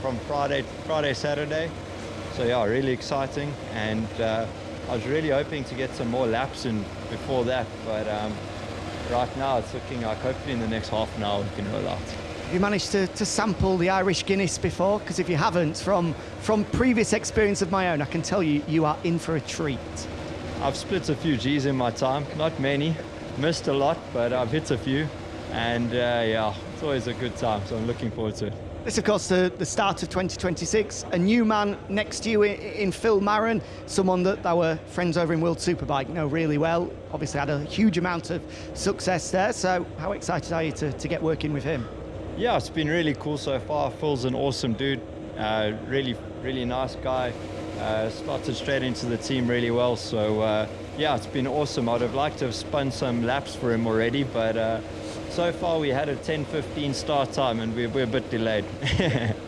from Friday, Saturday. So yeah, really exciting. And I was really hoping to get some more laps in before that, but right now it's looking like hopefully in the next half an hour we can roll out. Have you managed to sample the Irish Guinness before? Because if you haven't, from previous experience of my own, I can tell you, you are in for a treat. I've split a few G's in my time, not many, missed a lot, but I've hit a few, and yeah, it's always a good time, so I'm looking forward to it. This, of course, the start of 2026. A new man next to you in Phil Marron, someone that our friends over in World Superbike know really well. Obviously had a huge amount of success there, so how excited are you to get working with him? Yeah, it's been really cool so far. Phil's an awesome dude, really nice guy. Started straight into the team really well, so yeah, it's been awesome. I'd have liked to have spun some laps for him already, but so far we had a 10:15 start time and we're a bit delayed.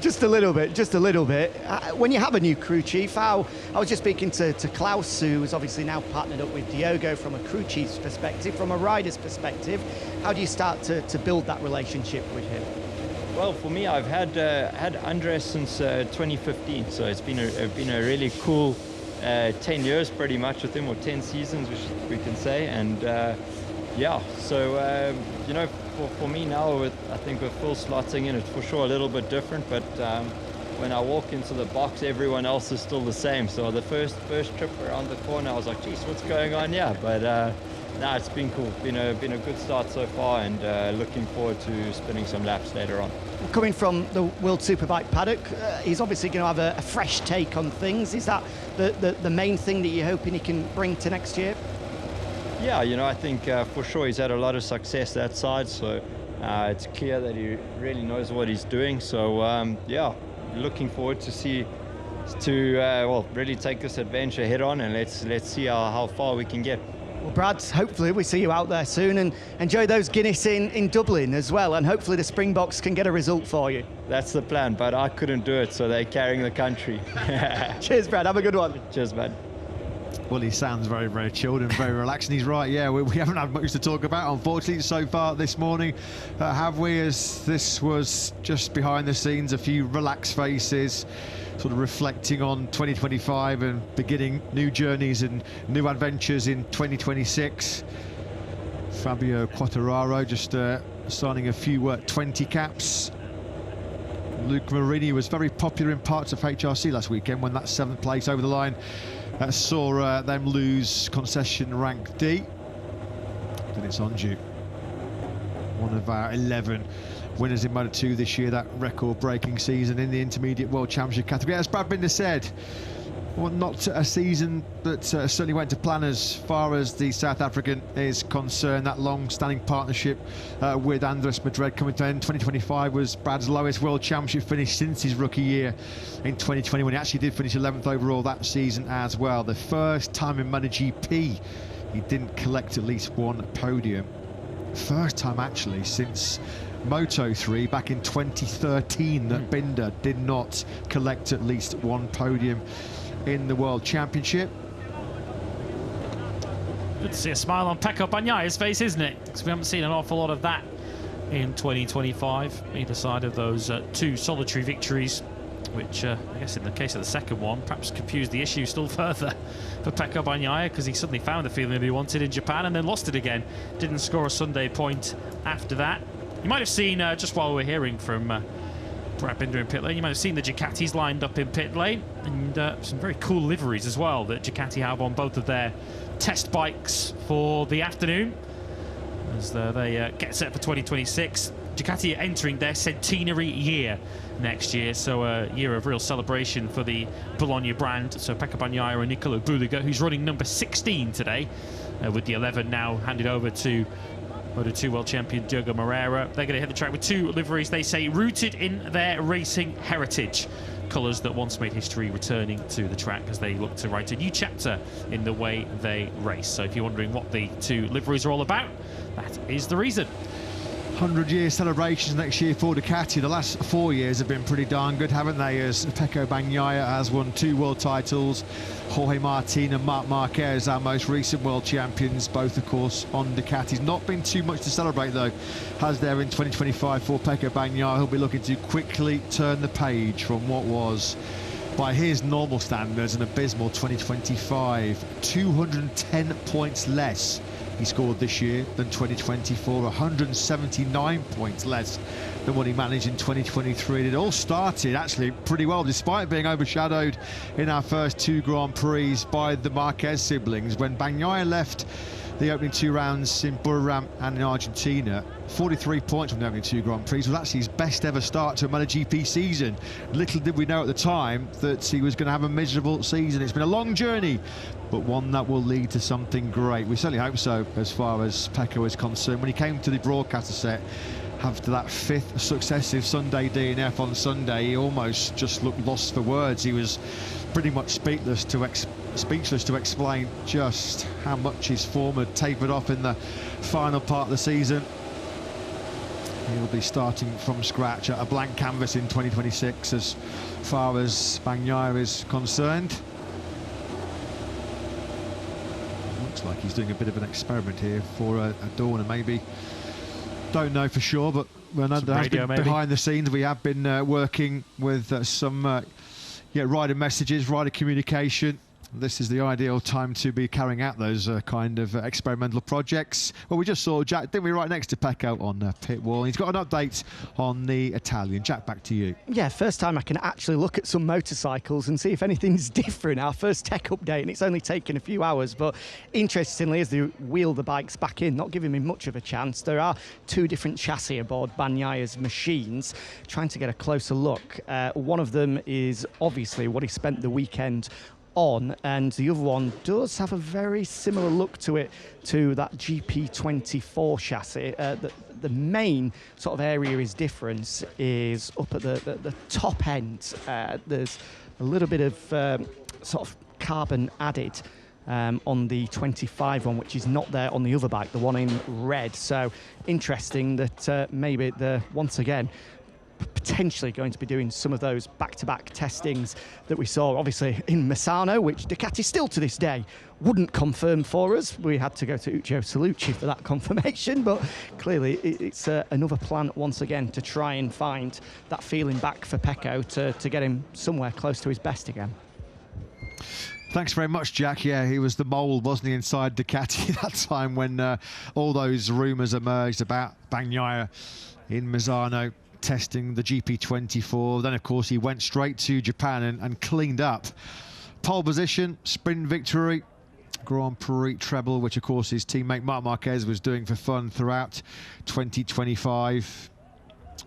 Just a little bit. When you have a new crew chief, I was just speaking to Klaus, who is obviously now partnered up with Diogo from a crew chief's perspective, from a rider's perspective. How do you start to build that relationship with him? Well, for me, I've had Andres since 2015, so it's been a really cool 10 years pretty much with him, or 10 seasons, which we can say, and yeah. So you know, for me now, I think with Phil slotting in, it's for sure a little bit different. But when I walk into the box, everyone else is still the same. So the first trip around the corner, I was like, geez, what's going on? Yeah, but no, it's been cool. Been a good start so far, and looking forward to spinning some laps later on. Coming from the World Superbike paddock, he's obviously going to have a fresh take on things. Is that the main thing that you're hoping he can bring to next year? Yeah, you know, I think for sure he's had a lot of success that side, so it's clear that he really knows what he's doing. So yeah, looking forward to well, really take this adventure head on, and let's see how far we can get. Well, Brad, hopefully we see you out there soon, and enjoy those Guinness in Dublin as well, and hopefully the Springboks can get a result for you. That's the plan, but I couldn't do it, so they're carrying the country. Cheers, Brad. Have a good one. Cheers, man. Well, he sounds very, very chilled and very relaxed, and he's right. Yeah, we haven't had much to talk about, unfortunately, so far this morning, have we? As this was just behind the scenes, a few relaxed faces, sort of reflecting on 2025 and beginning new journeys and new adventures in 2026. Fabio Quartararo just signing a few 20 caps. Luke Marini was very popular in parts of HRC last weekend when that 7th place over the line saw them lose concession rank D. Then it's Onju, one of our 11 winners in Moto 2 this year, that record-breaking season in the Intermediate World Championship category. As Brad Binder said, well, not a season that certainly went to plan as far as the South African is concerned. That long-standing partnership with Andres Madrid coming to end. 2025 was Brad's lowest World Championship finish since his rookie year in 2020, when he actually did finish 11th overall that season as well. The first time in MotoGP he didn't collect at least one podium. First time actually since Moto 3 back in 2013 that Binder did not collect at least one podium in the World Championship. Good to see a smile on Pecco Bagnaia's face, isn't it? Because we haven't seen an awful lot of that in 2025, either side of those two solitary victories, which I guess in the case of the second one perhaps confused the issue still further for Pecco Bagnaia, because he suddenly found the feeling that he wanted in Japan and then lost it again. Didn't score a Sunday point after that. You might have seen, just while we're hearing from Brad Binder in pit lane, you might have seen the Ducatis lined up in pit lane, and some very cool liveries as well that Ducati have on both of their test bikes for the afternoon as they get set for 2026. Ducati are entering their centenary year next year, so a year of real celebration for the Bologna brand. So Pecco Bagnaia and Nicolo Bulega, who's running number 16 today, with the 11 now handed over to Moto 2 world champion Diogo Moreira. They're going to hit the track with two liveries, they say, rooted in their racing heritage. Colours that once made history returning to the track as they look to write a new chapter in the way they race. So if you're wondering what the two liveries are all about, that is the reason. 100-year celebrations next year for Ducati. The last 4 years have been pretty darn good, haven't they? As Pecco Bagnaia has won 2 world titles, Jorge Martin and Marc Marquez, our most recent world champions, both of course on Ducatis. Not been too much to celebrate though, has there in 2025 for Pecco Bagnaia. He'll be looking to quickly turn the page from what was, by his normal standards, an abysmal 2025. 210 points less he scored this year than 2024, 179 points less than what he managed in 2023. It all started actually pretty well, despite being overshadowed in our first 2 Grand Prix by the Marquez siblings. When Bagnaia left the opening 2 rounds in Buriram and in Argentina, 43 points from the opening 2 Grand Prix was actually his best ever start to a MotoGP season. Little did we know at the time that he was going to have a miserable season. It's been a long journey, but one that will lead to something great. We certainly hope so, as far as Pecco is concerned. When he came to the broadcaster set after that 5th successive Sunday DNF on Sunday, he almost just looked lost for words. He was pretty much speechless to explain just how much his form had tapered off in the final part of the season. He'll be starting from scratch at a blank canvas in 2026 as far as Bagnaia is concerned. Looks like he's doing a bit of an experiment here for a Dorna, maybe. Don't know for sure, but behind the scenes we have been working with some rider messages, rider communication. This is the ideal time to be carrying out those kind of experimental projects. Well, we just saw Jack, didn't we, right next to Pecco on pit wall. He's got an update on the Italian. Jack, back to you. Yeah, first time I can actually look at some motorcycles and see if anything's different. Our first tech update, and it's only taken a few hours, but interestingly, as they wheel the bikes back in, not giving me much of a chance, there are 2 different chassis aboard Bagnaia's machines. Trying to get a closer look. One of them is obviously what he spent the weekend on, and the other one does have a very similar look to it, to that GP24 chassis. The main sort of area is difference is up at the top end. There's a little bit of sort of carbon added on the 25 one, which is not there on the other bike, the one in red. So interesting that maybe they're once again potentially going to be doing some of those back-to-back testings that we saw obviously in Misano, which Ducati still to this day wouldn't confirm for us. We had to go to Uccio Salucci for that confirmation, but clearly it's another plan once again to try and find that feeling back for Pecco to get him somewhere close to his best again. Thanks very much, Jack. Yeah, he was the mole, wasn't he, inside Ducati that time when all those rumours emerged about Bagnaia in Misano testing the GP24. Then, of course, he went straight to Japan and cleaned up. Pole position, sprint victory, Grand Prix treble, which, of course, his teammate Marc Marquez was doing for fun throughout 2025.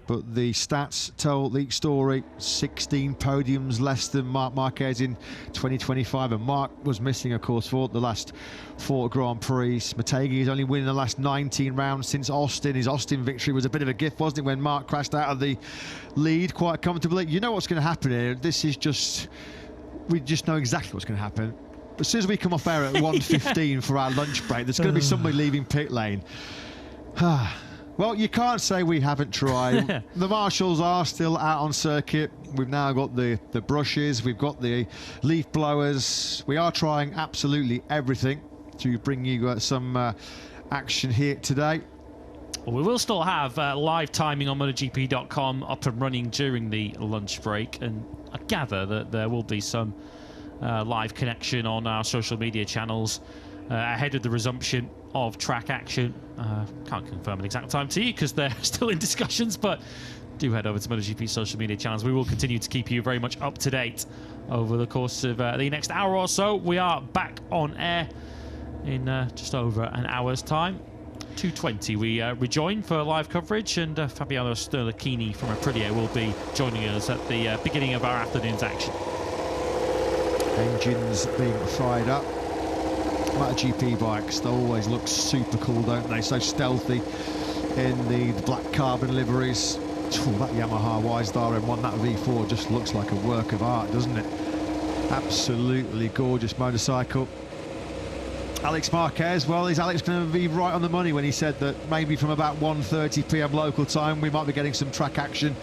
But the stats tell the story. 16 podiums less than Marc Marquez in 2025. And Marc was missing, of course, for the last 4 Grand Prix. Motegi is only winning the last 19 rounds since Austin. His Austin victory was a bit of a gift, wasn't it, when Marc crashed out of the lead quite comfortably. You know what's going to happen here. This is just... we just know exactly what's going to happen. As soon as we come off air at 1:15 for our lunch break, there's going to be somebody leaving pit lane. Well, you can't say we haven't tried. The marshals are still out on circuit. We've now got the brushes, we've got the leaf blowers. We are trying absolutely everything to bring you some action here today. Well, we will still have live timing on MotoGP.com up and running during the lunch break, and I gather that there will be some live connection on our social media channels ahead of the resumption of track action. Can't confirm an exact time to you because they're still in discussions, but do head over to MotoGP social media channels. We will continue to keep you very much up to date over the course of the next hour or so. We are back on air in just over an hour's time. 2:20 we rejoin for live coverage, and Fabiano Sterlachini from Aprilia will be joining us at the beginning of our afternoon's action. Engines being fired up. MotoGP bikes, they always look super cool, don't they? So stealthy in the black carbon liveries. Ooh, that Yamaha Wisdar M1, that V4 just looks like a work of art, doesn't it? Absolutely gorgeous motorcycle. Alex Marquez, well, is Alex going to be right on the money when he said that maybe from about 1:30 p.m. local time we might be getting some track action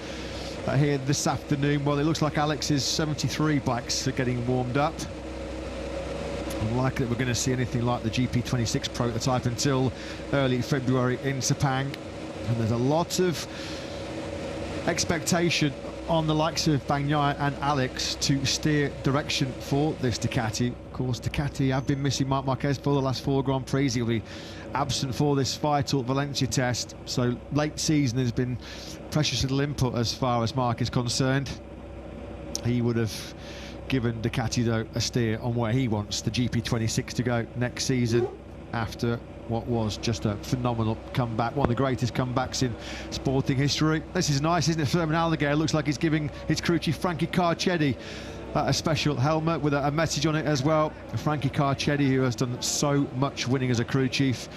here this afternoon? Well, it looks like Alex's 73 bikes are getting warmed up. Unlikely that we're going to see anything like the GP26 prototype until early February in Sepang. And there's a lot of expectation on the likes of Bagnaia and Alex to steer direction for this Ducati. Of course, Ducati have been missing Marc Marquez for the last 4 Grand Prix. He'll be absent for this vital Valencia test. So late season has been precious little input as far as Marc is concerned. He would have given Ducati, though, a steer on where he wants the GP26 to go next season after what was just a phenomenal comeback, one of the greatest comebacks in sporting history. This is nice, isn't it? Fermin Aldeguer looks like he's giving his crew chief Frankie Carcetti a special helmet with a message on it as well. Frankie Carcetti, who has done so much winning as a crew chief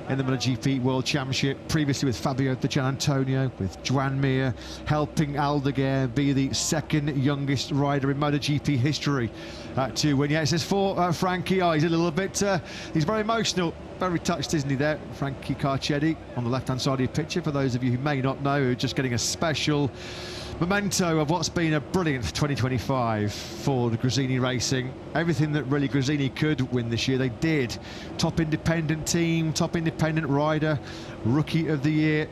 in the MotoGP World Championship, previously with Fabio Di Gianantonio, with Joan Mir, helping Aldeguer be the second youngest rider in MotoGP history to win. Yeah, it says for Frankie. Oh, he's a little bit, he's very emotional, very touched, isn't he, there? Frankie Carcetti on the left-hand side of your picture, for those of you who may not know, who are just getting a special memento of what's been a brilliant 2025 for the Gresini Racing. Everything that really Gresini could win this year, they did. Top independent team, top independent rider, rookie of the year,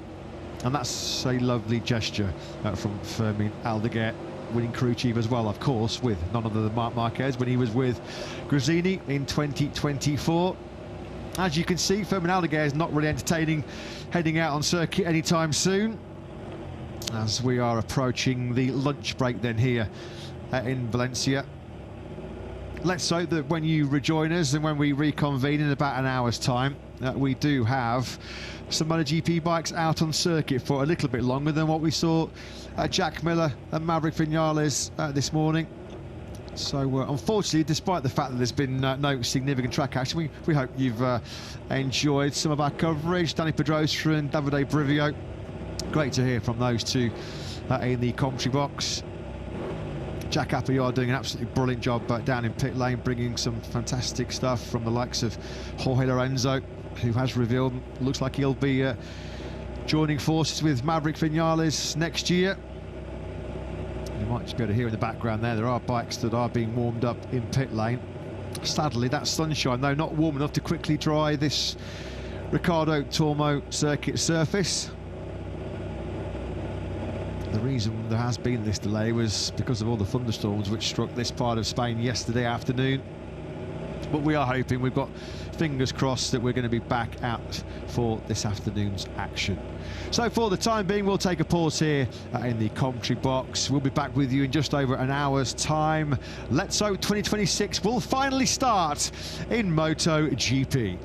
and that's a lovely gesture from Fermin Aldeguer, winning crew chief as well, of course, with none other than Marc Marquez when he was with Gresini in 2024. As you can see, Fermin Aldeguer is not really entertaining heading out on circuit anytime soon, as we are approaching the lunch break then here in Valencia. Let's hope that when you rejoin us and when we reconvene in about an hour's time, we do have some MotoGP bikes out on circuit for a little bit longer than what we saw Jack Miller and Maverick Vinales this morning. So unfortunately, despite the fact that there's been no significant track action, we hope you've enjoyed some of our coverage. Danny Pedrosa and Davide Brivio, great to hear from those two in the commentary box. Jack Appleyard doing an absolutely brilliant job down in pit lane, bringing some fantastic stuff from the likes of Jorge Lorenzo, who has revealed, looks like he'll be joining forces with Maverick Vinales next year. You might just be able to hear in the background there are bikes that are being warmed up in pit lane. Sadly, that sunshine, though, not warm enough to quickly dry this Ricardo Tormo circuit surface. The reason there has been this delay was because of all the thunderstorms which struck this part of Spain yesterday afternoon. But we are hoping, we've got fingers crossed, that we're going to be back out for this afternoon's action. So for the time being, we'll take a pause here in the commentary box. We'll be back with you in just over an hour's time. Let's hope 2026 will finally start in MotoGP.